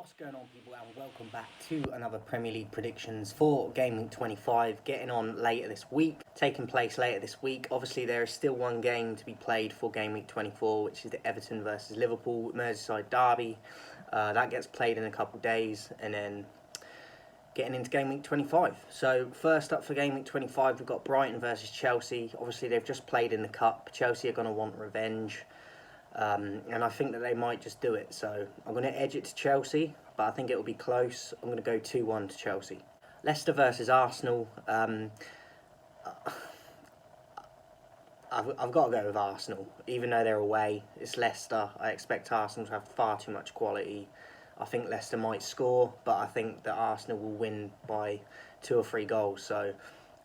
What's going on, people, and welcome back to another Premier League predictions for Gameweek 25, getting on later this week, taking place later this week. Obviously, there is still one game to be played for Gameweek 24, which is the Everton versus Liverpool Merseyside derby. That gets played in a couple of days, and then getting into Gameweek 25. So first up for Gameweek 25, we've got Brighton versus Chelsea. Obviously, they've just played in the Cup. Chelsea are going to want revenge. And I think that they might just do it. So I'm going to edge it to Chelsea, but I think it will be close. I'm going to go 2-1 to Chelsea. Leicester versus Arsenal. I've got to go with Arsenal. Even though they're away, it's Leicester. I expect Arsenal to have far too much quality. I think Leicester might score, but I think that Arsenal will win by 2 or 3 goals. So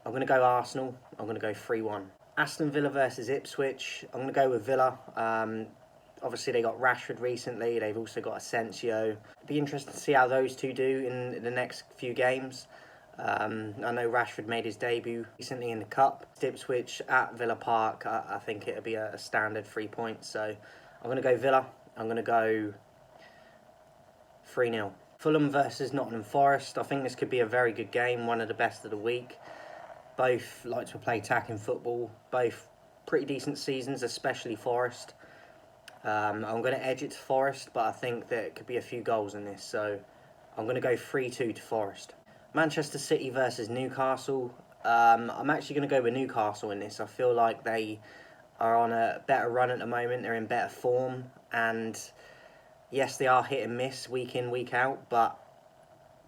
I'm going to go Arsenal. I'm going to go 3-1. Aston Villa versus Ipswich. I'm going to go with Villa. Obviously, they got Rashford recently. They've also got Asensio. It'd be interesting to see how those two do in the next few games. I know Rashford made his debut recently in the Cup. Ipswich at Villa Park, I think it'll be a standard 3 points. So I'm going to go Villa. I'm going to go 3-0. Fulham versus Nottingham Forest. I think this could be a very good game, one of the best of the week. Both like to play attacking football. Both pretty decent seasons, especially Forest. I'm going to edge it to Forest, but I think that it could be a few goals in this. So I'm going to go 3-2 to Forest. Manchester City versus Newcastle. I'm actually going to go with Newcastle in this. I feel like they are on a better run at the moment. They're in better form. And yes, they are hit and miss week in, week out. But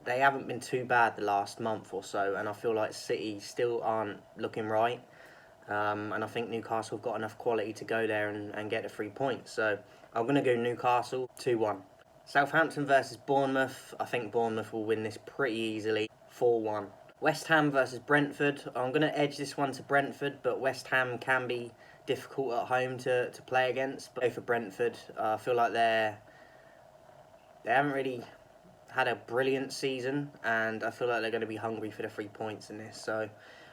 they haven't been too bad the last month or so. And I feel like City still aren't looking right. And I think Newcastle have got enough quality to go there and get the 3 points. So I'm going to go Newcastle 2-1. Southampton versus Bournemouth. I think Bournemouth will win this pretty easily 4-1. West Ham versus Brentford. I'm going to edge this one to Brentford, but West Ham can be difficult at home to play against. But for Brentford, I feel like they haven't really had a brilliant season, and I feel like they're going to be hungry for the 3 points in this. So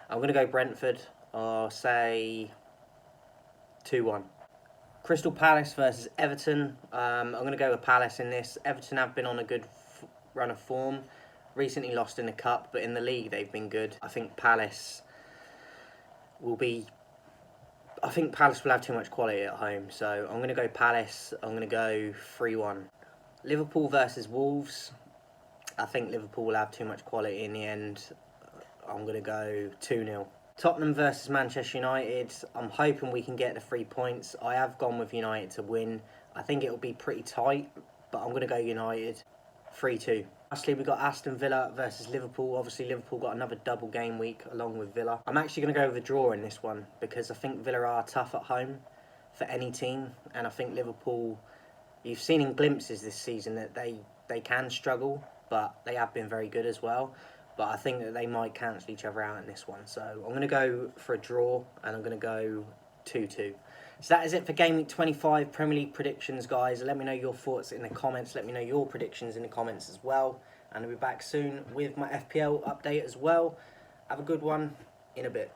I'm going to go Brentford. I'll say 2-1. Crystal Palace versus Everton. I'm going to go with Palace in this. Everton have been on a good run of form. Recently lost in the Cup, but in the league they've been good. I think Palace will have too much quality at home. So I'm going to go Palace. I'm going to go 3-1. Liverpool versus Wolves. I think Liverpool will have too much quality in the end. I'm going to go 2-0. Tottenham versus Manchester United. I'm hoping we can get the 3 points. I have gone with United to win. I think it will be pretty tight, but I'm going to go United 3-2. Lastly, we've got Aston Villa versus Liverpool. Obviously, Liverpool got another double game week along with Villa. I'm actually going to go with a draw in this one because I think Villa are tough at home for any team. And I think Liverpool, you've seen in glimpses this season that they can struggle, but they have been very good as well. But I think that they might cancel each other out in this one. So I'm going to go for a draw, and I'm going to go 2-2. So that is it for Game Week 25 Premier League predictions, guys. Let me know your thoughts in the comments. Let me know your predictions in the comments as well. And I'll be back soon with my FPL update as well. Have a good one. In a bit.